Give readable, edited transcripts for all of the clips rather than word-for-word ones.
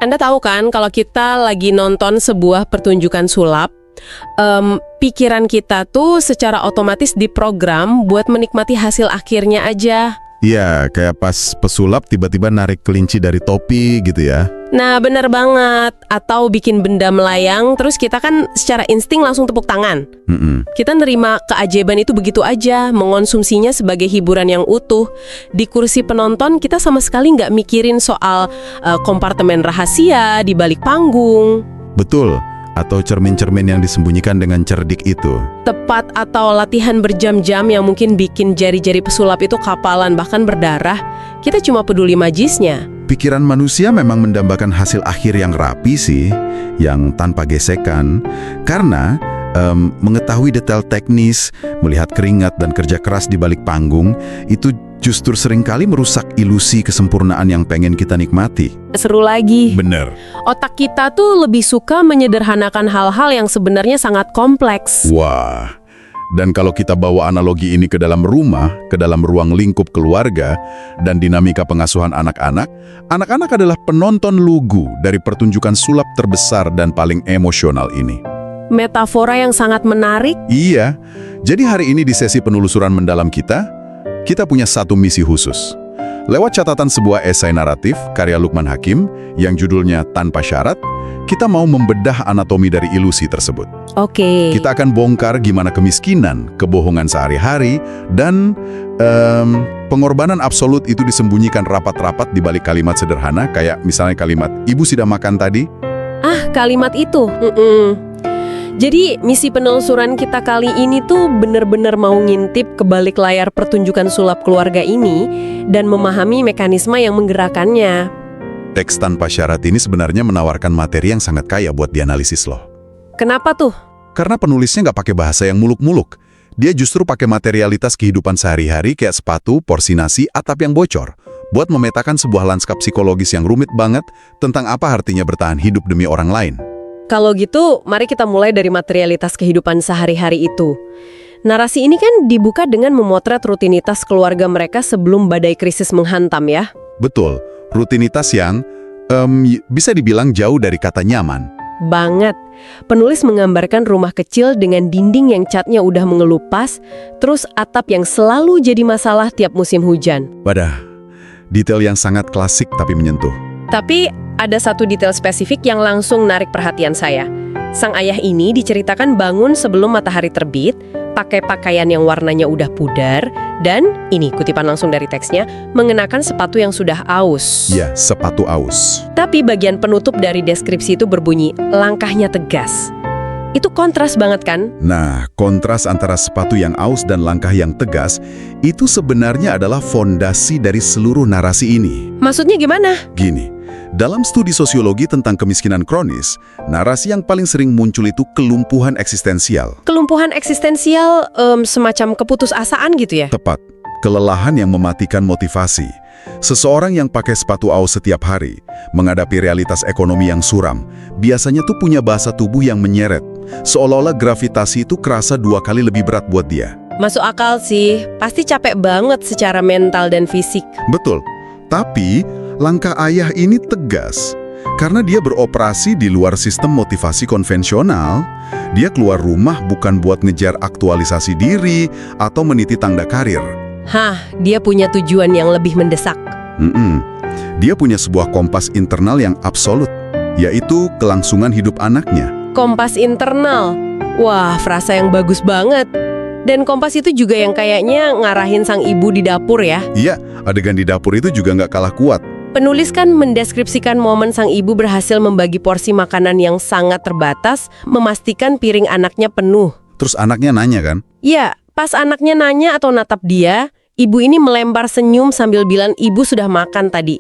Anda tahu kan kalau kita lagi nonton sebuah pertunjukan sulap, pikiran kita tuh secara otomatis diprogram buat menikmati hasil akhirnya aja. Iya, kayak pas pesulap tiba-tiba narik kelinci dari topi gitu ya. Nah, benar banget. Atau bikin benda melayang, terus kita kan secara insting langsung tepuk tangan. Kita nerima keajaiban itu begitu aja, mengonsumsinya sebagai hiburan yang utuh. Di kursi penonton, kita sama sekali nggak mikirin soal kompartemen rahasia di balik panggung. Betul, atau cermin-cermin yang disembunyikan dengan cerdik itu. Tepat, atau latihan berjam-jam yang mungkin bikin jari-jari pesulap itu kapalan bahkan berdarah. Kita cuma peduli majisnya. Pikiran manusia memang mendambakan hasil akhir yang rapi sih, yang tanpa gesekan. Karena mengetahui detail teknis, melihat keringat dan kerja keras di balik panggung, itu justru seringkali merusak ilusi kesempurnaan yang pengen kita nikmati. Seru lagi. Bener. Otak kita tuh lebih suka menyederhanakan hal-hal yang sebenarnya sangat kompleks. Wah, dan kalau kita bawa analogi ini ke dalam rumah, ke dalam ruang lingkup keluarga, dan dinamika pengasuhan anak-anak, anak-anak adalah penonton lugu dari pertunjukan sulap terbesar dan paling emosional ini. Metafora yang sangat menarik. Iya, jadi hari ini di sesi penelusuran mendalam kita punya satu misi khusus. Lewat catatan sebuah esai naratif karya Lukman Hakim yang judulnya Tanpa Syarat, kita mau membedah anatomi dari ilusi tersebut. Oke. Kita akan bongkar gimana kemiskinan, kebohongan sehari-hari, dan pengorbanan absolut itu disembunyikan rapat-rapat di balik kalimat sederhana, kayak misalnya kalimat, "Ibu sudah makan tadi?" Kalimat itu. Jadi misi penelusuran kita kali ini tuh bener-bener mau ngintip ke balik layar pertunjukan sulap keluarga ini dan memahami mekanisme yang menggerakkannya. Teks Tanpa Syarat ini sebenarnya menawarkan materi yang sangat kaya buat dianalisis loh. Kenapa tuh? Karena penulisnya nggak pakai bahasa yang muluk-muluk. Dia justru pakai materialitas kehidupan sehari-hari kayak sepatu, porsi nasi, atap yang bocor, buat memetakan sebuah lanskap psikologis yang rumit banget tentang apa artinya bertahan hidup demi orang lain. Kalau gitu, mari kita mulai dari materialitas kehidupan sehari-hari itu. Narasi ini kan dibuka dengan memotret rutinitas keluarga mereka sebelum badai krisis menghantam ya. Betul, rutinitas yang bisa dibilang jauh dari kata nyaman. Banget. Penulis menggambarkan rumah kecil dengan dinding yang catnya udah mengelupas, terus atap yang selalu jadi masalah tiap musim hujan. Wadah, detail yang sangat klasik tapi menyentuh. Tapi ada satu detail spesifik yang langsung narik perhatian saya. Sang ayah ini diceritakan bangun sebelum matahari terbit, pakai pakaian yang warnanya udah pudar, dan, ini kutipan langsung dari teksnya, mengenakan sepatu yang sudah aus. Ya, sepatu aus. Tapi bagian penutup dari deskripsi itu berbunyi, langkahnya tegas. Itu kontras banget kan? Nah, kontras antara sepatu yang aus dan langkah yang tegas, itu sebenarnya adalah fondasi dari seluruh narasi ini. Maksudnya gimana? Gini, dalam studi sosiologi tentang kemiskinan kronis, narasi yang paling sering muncul itu kelumpuhan eksistensial. Kelumpuhan eksistensial semacam keputusasaan gitu ya? Tepat, kelelahan yang mematikan motivasi. Seseorang yang pakai sepatu aus setiap hari, menghadapi realitas ekonomi yang suram, biasanya tuh punya bahasa tubuh yang menyeret. Seolah-olah gravitasi itu kerasa 2 kali lebih berat buat dia. Masuk akal sih, pasti capek banget secara mental dan fisik. Betul, tapi langkah ayah ini tegas. Karena dia beroperasi di luar sistem motivasi konvensional, dia keluar rumah bukan buat ngejar aktualisasi diri atau meniti tangga karir. Dia punya tujuan yang lebih mendesak. Dia punya sebuah kompas internal yang absolut, yaitu kelangsungan hidup anaknya. Kompas internal? Wah, frasa yang bagus banget. Dan kompas itu juga yang kayaknya ngarahin sang ibu di dapur ya? Iya, adegan di dapur itu juga nggak kalah kuat. Penulis kan mendeskripsikan momen sang ibu berhasil membagi porsi makanan yang sangat terbatas, memastikan piring anaknya penuh. Terus anaknya nanya kan? Iya, pas anaknya nanya atau natap dia, ibu ini melempar senyum sambil bilang ibu sudah makan tadi.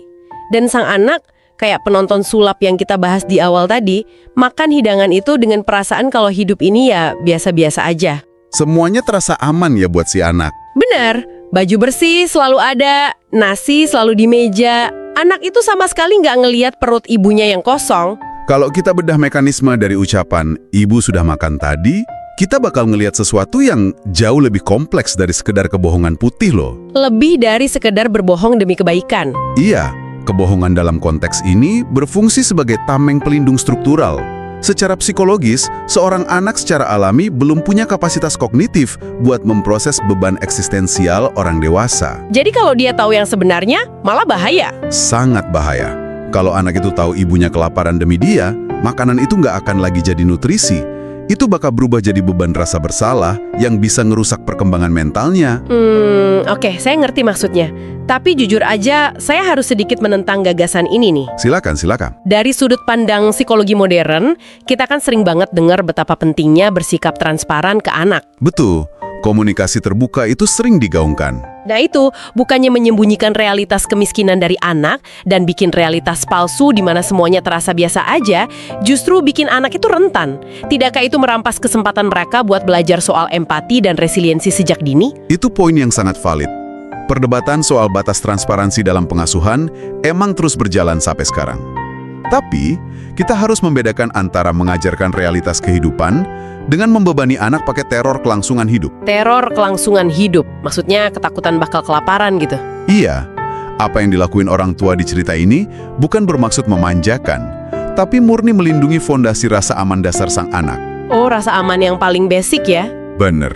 Dan sang anak, kayak penonton sulap yang kita bahas di awal tadi, makan hidangan itu dengan perasaan kalau hidup ini ya biasa-biasa aja. Semuanya terasa aman ya buat si anak. Benar, baju bersih selalu ada, nasi selalu di meja. Anak itu sama sekali nggak ngelihat perut ibunya yang kosong. Kalau kita bedah mekanisme dari ucapan, ibu sudah makan tadi, kita bakal ngelihat sesuatu yang jauh lebih kompleks dari sekedar kebohongan putih loh. Lebih dari sekedar berbohong demi kebaikan. Iya, Kebohongan dalam konteks ini berfungsi sebagai tameng pelindung struktural. Secara psikologis, seorang anak secara alami belum punya kapasitas kognitif buat memproses beban eksistensial orang dewasa. Jadi kalau dia tahu yang sebenarnya, malah bahaya. Sangat bahaya. Kalau anak itu tahu ibunya kelaparan demi dia, makanan itu nggak akan lagi jadi nutrisi. Itu bakal berubah jadi beban rasa bersalah yang bisa ngerusak perkembangan mentalnya. Oke, saya ngerti maksudnya. Tapi jujur aja, saya harus sedikit menentang gagasan ini nih. Silakan. Dari sudut pandang psikologi modern, kita kan sering banget dengar betapa pentingnya bersikap transparan ke anak. Betul, komunikasi terbuka itu sering digaungkan. Nah itu, bukannya menyembunyikan realitas kemiskinan dari anak dan bikin realitas palsu di mana semuanya terasa biasa aja, justru bikin anak itu rentan. Tidakkah itu merampas kesempatan mereka buat belajar soal empati dan resiliensi sejak dini? Itu poin yang sangat valid. Perdebatan soal batas transparansi dalam pengasuhan emang terus berjalan sampai sekarang. Tapi, kita harus membedakan antara mengajarkan realitas kehidupan dengan membebani anak pakai teror kelangsungan hidup. Teror kelangsungan hidup, maksudnya ketakutan bakal kelaparan gitu. Iya, apa yang dilakuin orang tua di cerita ini bukan bermaksud memanjakan, tapi murni melindungi fondasi rasa aman dasar sang anak. Oh, rasa aman yang paling basic ya? Bener.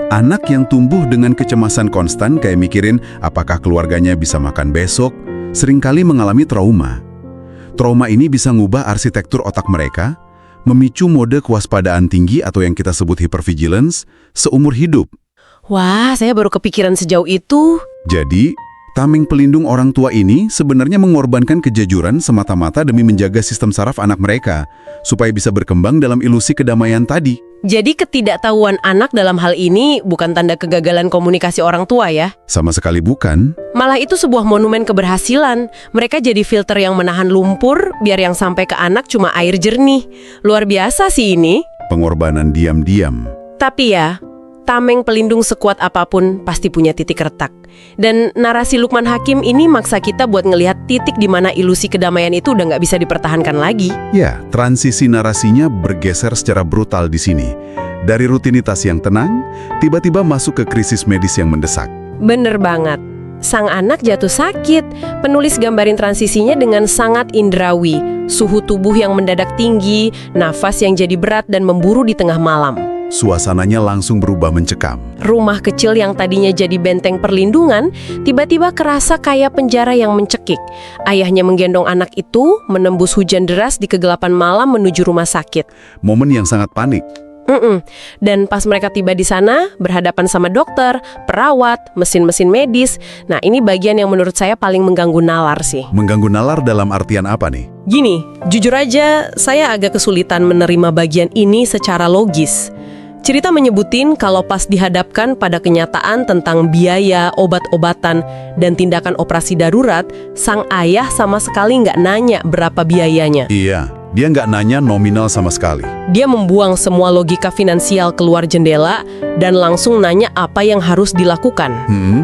Anak yang tumbuh dengan kecemasan konstan kayak mikirin apakah keluarganya bisa makan besok, seringkali mengalami trauma. Trauma ini bisa ngubah arsitektur otak mereka, memicu mode kewaspadaan tinggi atau yang kita sebut hypervigilance seumur hidup. Wah, saya baru kepikiran sejauh itu. Jadi, tameng pelindung orang tua ini sebenarnya mengorbankan kejujuran semata-mata demi menjaga sistem saraf anak mereka, supaya bisa berkembang dalam ilusi kedamaian tadi. Jadi ketidaktahuan anak dalam hal ini bukan tanda kegagalan komunikasi orang tua ya? Sama sekali bukan. Malah itu sebuah monumen keberhasilan. Mereka jadi filter yang menahan lumpur, biar yang sampai ke anak cuma air jernih. Luar biasa sih ini. Pengorbanan diam-diam. Tapi ya, tameng pelindung sekuat apapun pasti punya titik retak. Dan narasi Lukman Hakim ini maksa kita buat ngelihat titik di mana ilusi kedamaian itu udah nggak bisa dipertahankan lagi. Ya, transisi narasinya bergeser secara brutal di sini. Dari rutinitas yang tenang, tiba-tiba masuk ke krisis medis yang mendesak. Bener banget. Sang anak jatuh sakit. Penulis gambarin transisinya dengan sangat indrawi. Suhu tubuh yang mendadak tinggi, nafas yang jadi berat dan memburu di tengah malam. Suasananya langsung berubah mencekam. Rumah kecil yang tadinya jadi benteng perlindungan, tiba-tiba kerasa kayak penjara yang mencekik. Ayahnya menggendong anak itu, menembus hujan deras di kegelapan malam menuju rumah sakit. Momen yang sangat panik. Dan pas mereka tiba di sana, berhadapan sama dokter, perawat, mesin-mesin medis. Nah, ini bagian yang menurut saya paling mengganggu nalar sih. Mengganggu nalar dalam artian apa nih? Gini, jujur aja, saya agak kesulitan menerima bagian ini secara logis. Cerita menyebutin kalau pas dihadapkan pada kenyataan tentang biaya, obat-obatan, dan tindakan operasi darurat, sang ayah sama sekali nggak nanya berapa biayanya. Iya, dia nggak nanya nominal sama sekali. Dia membuang semua logika finansial keluar jendela dan langsung nanya apa yang harus dilakukan.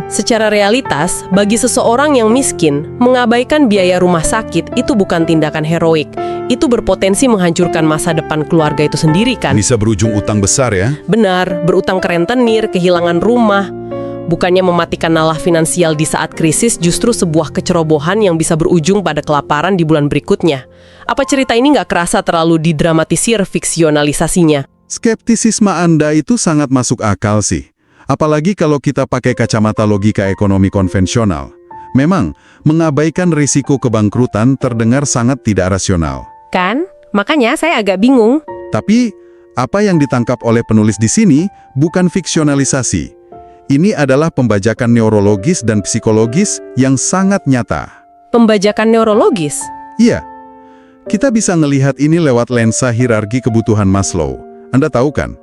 Secara realitas, bagi seseorang yang miskin, mengabaikan biaya rumah sakit itu bukan tindakan heroik. Itu berpotensi menghancurkan masa depan keluarga itu sendiri kan? Bisa berujung utang besar ya? Benar, berutang ke rentenir, kehilangan rumah. Bukannya mematikan nalah finansial di saat krisis, justru sebuah kecerobohan yang bisa berujung pada kelaparan di bulan berikutnya. Apa cerita ini nggak kerasa terlalu didramatisir fiksionalisasinya? Skeptisisme Anda itu sangat masuk akal sih. Apalagi kalau kita pakai kacamata logika ekonomi konvensional. Memang, mengabaikan risiko kebangkrutan terdengar sangat tidak rasional. Kan? Makanya saya agak bingung. Tapi, apa yang ditangkap oleh penulis di sini bukan fiksionalisasi. Ini adalah pembajakan neurologis dan psikologis yang sangat nyata. Pembajakan neurologis? Iya, kita bisa ngelihat ini lewat lensa hierarki kebutuhan Maslow. Anda tahu kan?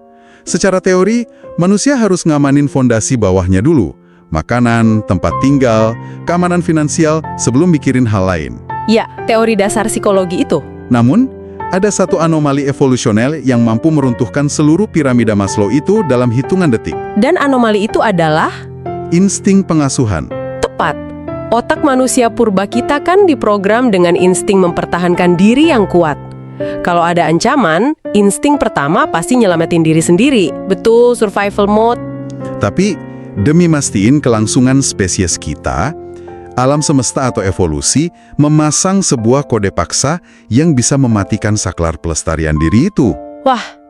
Secara teori, manusia harus ngamanin fondasi bawahnya dulu. Makanan, tempat tinggal, keamanan finansial sebelum mikirin hal lain. Ya, teori dasar psikologi itu. Namun, ada satu anomali evolusional yang mampu meruntuhkan seluruh piramida Maslow itu dalam hitungan detik. Dan anomali itu adalah? Insting pengasuhan. Tepat. Otak manusia purba kita kan diprogram dengan insting mempertahankan diri yang kuat. Kalau ada ancaman, insting pertama pasti nyelamatin diri sendiri. Betul, survival mode. Tapi, demi mastiin kelangsungan spesies kita, Alam semesta atau evolusi memasang sebuah kode paksa yang bisa mematikan saklar pelestarian diri itu. Wah,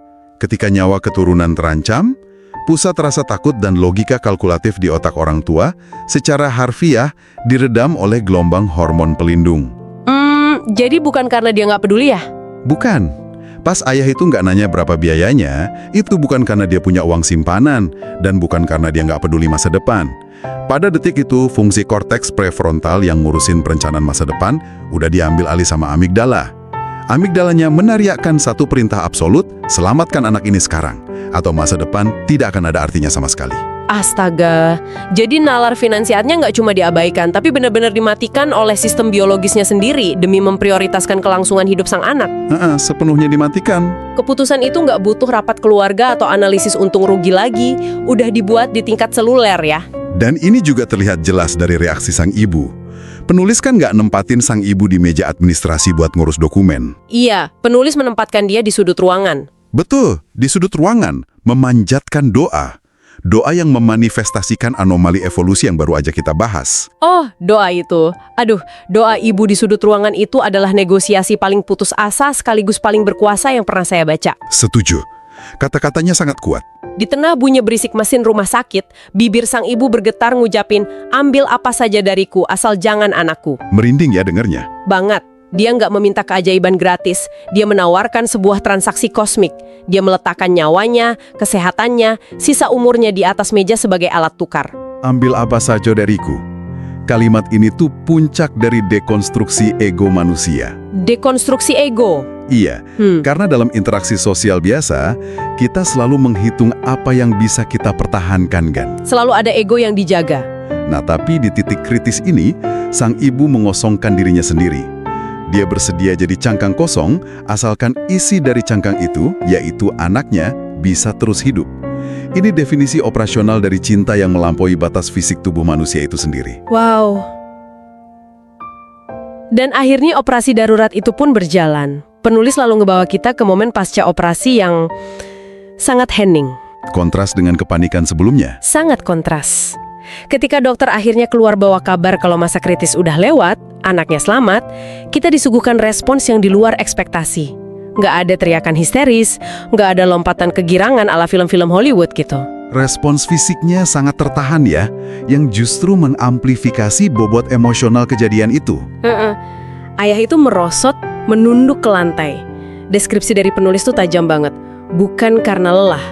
Ketika nyawa keturunan terancam, pusat rasa takut dan logika kalkulatif di otak orang tua secara harfiah diredam oleh gelombang hormon pelindung. jadi bukan karena dia nggak peduli ya? Bukan. Pas ayah itu nggak nanya berapa biayanya, itu bukan karena dia punya uang simpanan, dan bukan karena dia nggak peduli masa depan. Pada detik itu, fungsi korteks prefrontal yang ngurusin perencanaan masa depan udah diambil alih sama amigdala. Amigdalanya menariakkan satu perintah absolut, selamatkan anak ini sekarang, atau masa depan tidak akan ada artinya sama sekali. Astaga, jadi nalar finansialnya nggak cuma diabaikan, tapi benar-benar dimatikan oleh sistem biologisnya sendiri demi memprioritaskan kelangsungan hidup sang anak. Sepenuhnya dimatikan. Keputusan itu nggak butuh rapat keluarga atau analisis untung rugi lagi, udah dibuat di tingkat seluler ya. Dan ini juga terlihat jelas dari reaksi sang ibu. Penulis kan nggak nempatin sang ibu di meja administrasi buat ngurus dokumen. Iya, penulis menempatkan dia di sudut ruangan. Betul, di sudut ruangan, memanjatkan doa. Doa yang memanifestasikan anomali evolusi yang baru aja kita bahas. Oh, doa itu. Aduh, doa ibu di sudut ruangan itu adalah negosiasi paling putus asa sekaligus paling berkuasa yang pernah saya baca. Setuju. Kata-katanya sangat kuat. Di tengah bunyi berisik mesin rumah sakit, bibir sang ibu bergetar ngucapin, ambil apa saja dariku, asal jangan anakku. Merinding ya dengernya. Banget. Dia nggak meminta keajaiban gratis, dia menawarkan sebuah transaksi kosmik. Dia meletakkan nyawanya, kesehatannya, sisa umurnya di atas meja sebagai alat tukar. Ambil apa saja dariku. Kalimat ini tuh puncak dari dekonstruksi ego manusia. Dekonstruksi ego. Iya, karena dalam interaksi sosial biasa, kita selalu menghitung apa yang bisa kita pertahankan, kan? Selalu ada ego yang dijaga. Nah, tapi di titik kritis ini, sang ibu mengosongkan dirinya sendiri. Dia bersedia jadi cangkang kosong, asalkan isi dari cangkang itu, yaitu anaknya, bisa terus hidup. Ini definisi operasional dari cinta yang melampaui batas fisik tubuh manusia itu sendiri. Wow. Dan akhirnya operasi darurat itu pun berjalan. Penulis lalu ngebawa kita ke momen pasca operasi yang sangat hening. Kontras dengan kepanikan sebelumnya. Sangat kontras. Ketika dokter akhirnya keluar bawa kabar kalau masa kritis udah lewat, anaknya selamat, kita disuguhkan respons yang di luar ekspektasi. Nggak ada teriakan histeris, nggak ada lompatan kegirangan ala film-film Hollywood gitu. Respons fisiknya sangat tertahan ya, yang justru mengamplifikasi bobot emosional kejadian itu. Ayah itu merosot, menunduk ke lantai. Deskripsi dari penulis tuh tajam banget. Bukan karena lelah,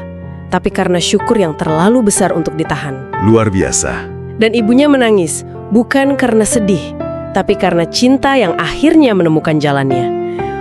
tapi karena syukur yang terlalu besar untuk ditahan. Luar biasa. Dan ibunya menangis, bukan karena sedih, tapi karena cinta yang akhirnya menemukan jalannya.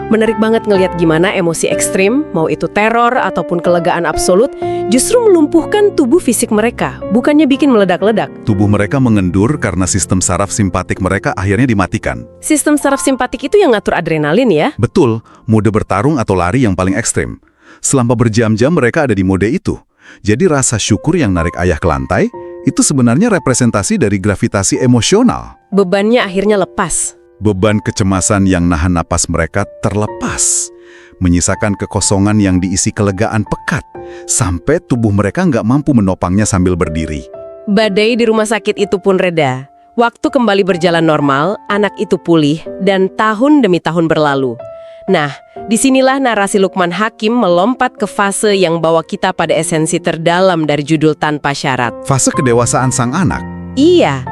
Menarik banget ngelihat gimana emosi ekstrim, mau itu teror ataupun kelegaan absolut, justru melumpuhkan tubuh fisik mereka, bukannya bikin meledak-ledak. Tubuh mereka mengendur karena sistem saraf simpatik mereka akhirnya dimatikan. Sistem saraf simpatik itu yang ngatur adrenalin ya? Betul, mode bertarung atau lari yang paling ekstrim. Selama berjam-jam mereka ada di mode itu. Jadi rasa syukur yang narik ayah ke lantai, itu sebenarnya representasi dari gravitasi emosional. Bebannya akhirnya lepas. Beban kecemasan yang nahan napas mereka terlepas, menyisakan kekosongan yang diisi kelegaan pekat, sampai tubuh mereka nggak mampu menopangnya sambil berdiri. Badai di rumah sakit itu pun reda. Waktu kembali berjalan normal, anak itu pulih, dan tahun demi tahun berlalu. Nah, disinilah narasi Lukman Hakim melompat ke fase yang bawa kita pada esensi terdalam dari judul Tanpa Syarat. Fase kedewasaan sang anak. Iya.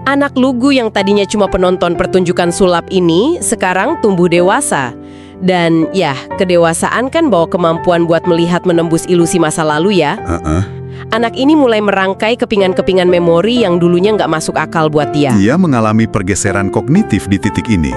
Anak lugu yang tadinya cuma penonton pertunjukan sulap ini sekarang tumbuh dewasa. Dan ya, kedewasaan kan bawa kemampuan buat melihat menembus ilusi masa lalu ya. Anak ini mulai merangkai kepingan-kepingan memori yang dulunya nggak masuk akal buat dia. Dia mengalami pergeseran kognitif di titik ini.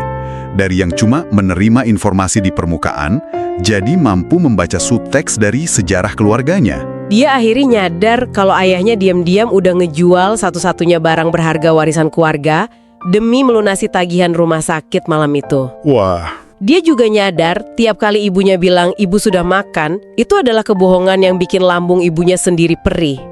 Dari yang cuma menerima informasi di permukaan, jadi mampu membaca subteks dari sejarah keluarganya. Dia akhirnya nyadar kalau ayahnya diam-diam udah ngejual satu-satunya barang berharga warisan keluarga demi melunasi tagihan rumah sakit malam itu. Wah. Dia juga nyadar tiap kali ibunya bilang ibu sudah makan, itu adalah kebohongan yang bikin lambung ibunya sendiri perih.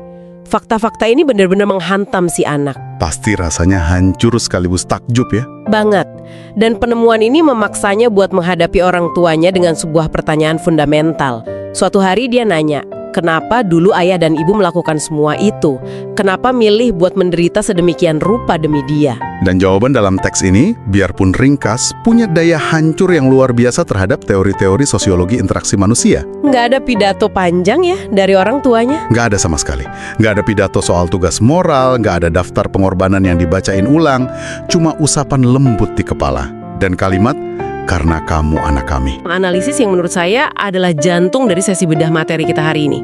Fakta-fakta ini benar-benar menghantam si anak. Pasti rasanya hancur sekaligus takjub ya. Banget. Dan penemuan ini memaksanya buat menghadapi orang tuanya dengan sebuah pertanyaan fundamental. Suatu hari dia nanya, Kenapa dulu ayah dan ibu melakukan semua itu? Kenapa milih buat menderita sedemikian rupa demi dia? Dan jawaban dalam teks ini, biarpun ringkas, punya daya hancur yang luar biasa terhadap teori-teori sosiologi interaksi manusia. Nggak ada pidato panjang ya dari orang tuanya? Nggak ada sama sekali. Nggak ada pidato soal tugas moral, nggak ada daftar pengorbanan yang dibacain ulang, cuma usapan lembut di kepala. Dan kalimat, karena kamu anak kami. Analisis yang menurut saya adalah jantung dari sesi bedah materi kita hari ini.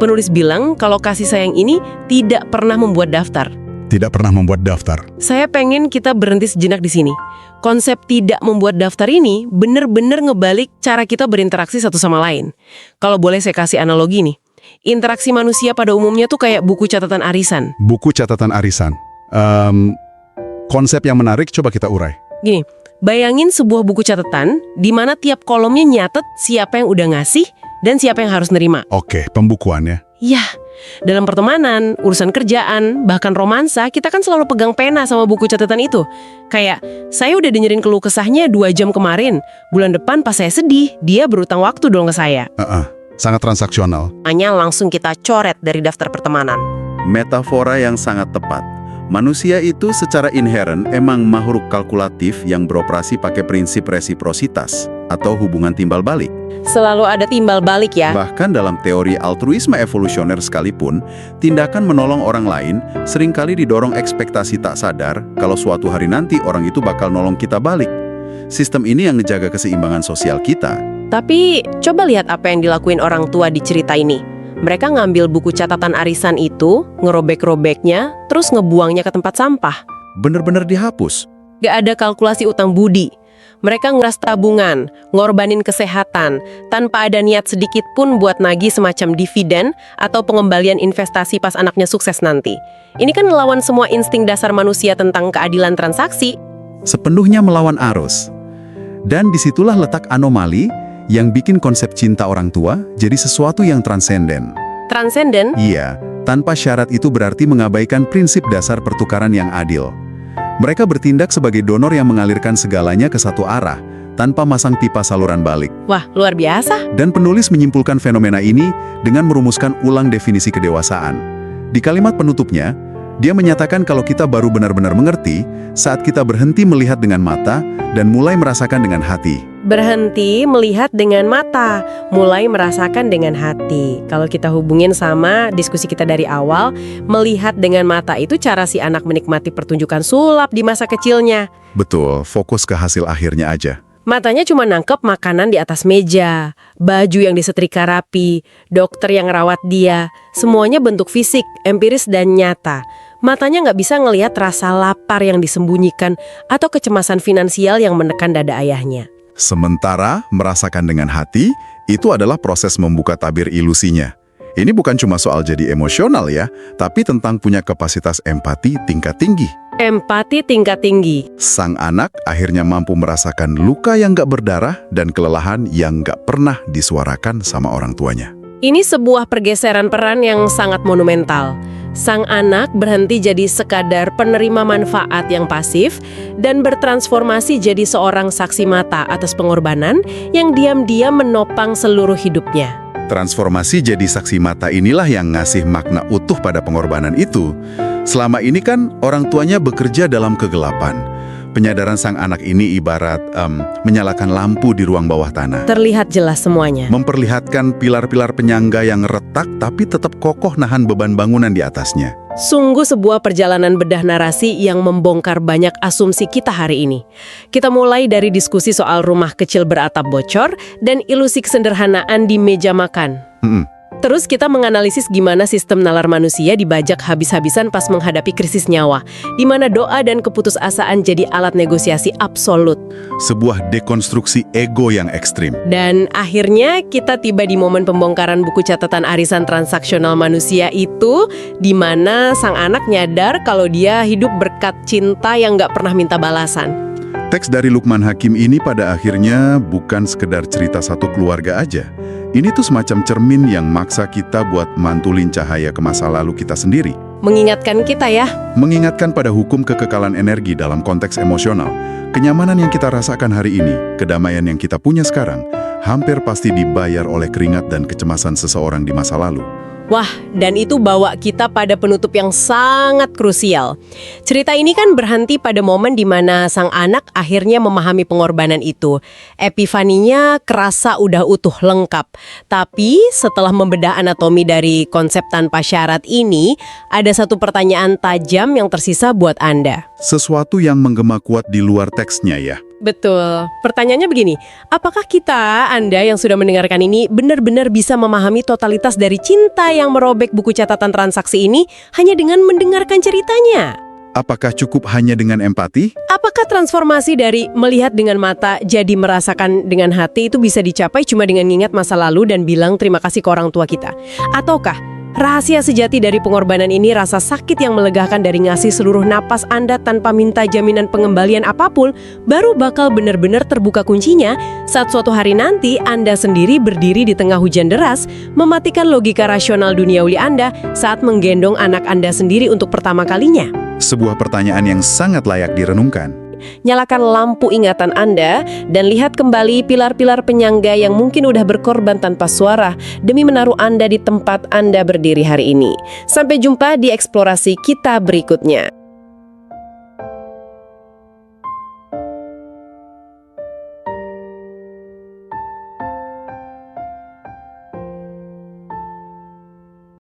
Penulis bilang kalau kasih sayang ini tidak pernah membuat daftar. Tidak pernah membuat daftar. Saya pengen kita berhenti sejenak di sini. Konsep tidak membuat daftar ini bener-bener ngebalik cara kita berinteraksi satu sama lain. Kalau boleh saya kasih analogi nih. Interaksi manusia pada umumnya tuh kayak buku catatan arisan. Buku catatan arisan. Konsep yang menarik, coba kita urai. Gini, bayangin sebuah buku catatan di mana tiap kolomnya nyatet siapa yang udah ngasih dan siapa yang harus nerima. Oke, pembukuannya. Yah, dalam pertemanan, urusan kerjaan, bahkan romansa, kita kan selalu pegang pena sama buku catatan itu. Kayak, saya udah dengerin keluh kesahnya 2 jam kemarin. Bulan depan pas saya sedih, dia berutang waktu dong ke saya. Sangat transaksional. Hanya langsung kita coret dari daftar pertemanan. Metafora yang sangat tepat. Manusia itu secara inheren emang makhluk kalkulatif yang beroperasi pakai prinsip resiprositas atau hubungan timbal balik. Selalu ada timbal balik ya. Bahkan dalam teori altruisme evolusioner sekalipun, tindakan menolong orang lain seringkali didorong ekspektasi tak sadar kalau suatu hari nanti orang itu bakal nolong kita balik. Sistem ini yang ngejaga keseimbangan sosial kita. Tapi coba lihat apa yang dilakuin orang tua di cerita ini. Mereka ngambil buku catatan arisan itu, ngerobek-robeknya, terus ngebuangnya ke tempat sampah. Bener-bener dihapus. Gak ada kalkulasi utang budi. Mereka nguras tabungan, ngorbanin kesehatan, tanpa ada niat sedikit pun buat nagih semacam dividen atau pengembalian investasi pas anaknya sukses nanti. Ini kan melawan semua insting dasar manusia tentang keadilan transaksi. Sepenuhnya melawan arus. Dan disitulah letak anomali yang bikin konsep cinta orang tua jadi sesuatu yang transenden. Transenden? Iya, tanpa syarat itu berarti mengabaikan prinsip dasar pertukaran yang adil. Mereka bertindak sebagai donor yang mengalirkan segalanya ke satu arah, tanpa masang pipa saluran balik. Wah, luar biasa. Dan penulis menyimpulkan fenomena ini dengan merumuskan ulang definisi kedewasaan. Di kalimat penutupnya, dia menyatakan kalau kita baru benar-benar mengerti saat kita berhenti melihat dengan mata dan mulai merasakan dengan hati. Berhenti melihat dengan mata, mulai merasakan dengan hati. Kalau kita hubungin sama diskusi kita dari awal, melihat dengan mata itu cara si anak menikmati pertunjukan sulap di masa kecilnya. Betul, fokus ke hasil akhirnya aja. Matanya cuma nangkep makanan di atas meja, baju yang disetrika rapi, dokter yang rawat dia. Semuanya bentuk fisik, empiris dan nyata. Matanya nggak bisa ngelihat rasa lapar yang disembunyikan atau kecemasan finansial yang menekan dada ayahnya. Sementara merasakan dengan hati, itu adalah proses membuka tabir ilusinya. Ini bukan cuma soal jadi emosional ya, tapi tentang punya kapasitas empati tingkat tinggi. Empati tingkat tinggi. Sang anak akhirnya mampu merasakan luka yang gak berdarah dan kelelahan yang gak pernah disuarakan sama orang tuanya. Ini sebuah pergeseran peran yang sangat monumental. Sang anak berhenti jadi sekadar penerima manfaat yang pasif dan bertransformasi jadi seorang saksi mata atas pengorbanan yang diam-diam menopang seluruh hidupnya. Transformasi jadi saksi mata inilah yang ngasih makna utuh pada pengorbanan itu. Selama ini kan orang tuanya bekerja dalam kegelapan. Penyadaran sang anak ini ibarat menyalakan lampu di ruang bawah tanah. Terlihat jelas semuanya. Memperlihatkan pilar-pilar penyangga yang retak tapi tetap kokoh nahan beban bangunan di atasnya. Sungguh sebuah perjalanan bedah narasi yang membongkar banyak asumsi kita hari ini. Kita mulai dari diskusi soal rumah kecil beratap bocor dan ilusi kesederhanaan di meja makan. Terus kita menganalisis gimana sistem nalar manusia dibajak habis-habisan pas menghadapi krisis nyawa, di mana doa dan keputusasaan jadi alat negosiasi absolut. Sebuah dekonstruksi ego yang ekstrim. Dan akhirnya kita tiba di momen pembongkaran buku catatan arisan transaksional manusia itu, di mana sang anak nyadar kalau dia hidup berkat cinta yang gak pernah minta balasan. Teks dari Luqman Hakim ini pada akhirnya bukan sekedar cerita satu keluarga aja. Ini tuh semacam cermin yang maksa kita buat mantulin cahaya ke masa lalu kita sendiri. Mengingatkan kita ya. Mengingatkan pada hukum kekekalan energi dalam konteks emosional. Kenyamanan yang kita rasakan hari ini, kedamaian yang kita punya sekarang, hampir pasti dibayar oleh keringat dan kecemasan seseorang di masa lalu. Wah, dan itu bawa kita pada penutup yang sangat krusial. Cerita ini kan berhenti pada momen di mana sang anak akhirnya memahami pengorbanan itu. Epifaninya kerasa udah utuh lengkap. Tapi setelah membedah anatomi dari konsep tanpa syarat ini, ada satu pertanyaan tajam yang tersisa buat Anda. Sesuatu yang menggema kuat di luar teksnya ya. Betul. Pertanyaannya begini, apakah kita, Anda yang sudah mendengarkan ini, benar-benar bisa memahami totalitas dari cinta yang merobek buku catatan transaksi ini hanya dengan mendengarkan ceritanya? Apakah cukup hanya dengan empati? Apakah transformasi dari melihat dengan mata jadi merasakan dengan hati itu bisa dicapai cuma dengan mengingat masa lalu dan bilang terima kasih ke orang tua kita? Ataukah rahasia sejati dari pengorbanan ini rasa sakit yang melegakan dari ngasih seluruh napas Anda tanpa minta jaminan pengembalian apapun, baru bakal benar-benar terbuka kuncinya saat suatu hari nanti Anda sendiri berdiri di tengah hujan deras, mematikan logika rasional duniawi Anda saat menggendong anak Anda sendiri untuk pertama kalinya. Sebuah pertanyaan yang sangat layak direnungkan. Nyalakan lampu ingatan Anda dan lihat kembali pilar-pilar penyangga yang mungkin udah berkorban tanpa suara demi menaruh Anda di tempat Anda berdiri hari ini. Sampai jumpa di eksplorasi kita berikutnya.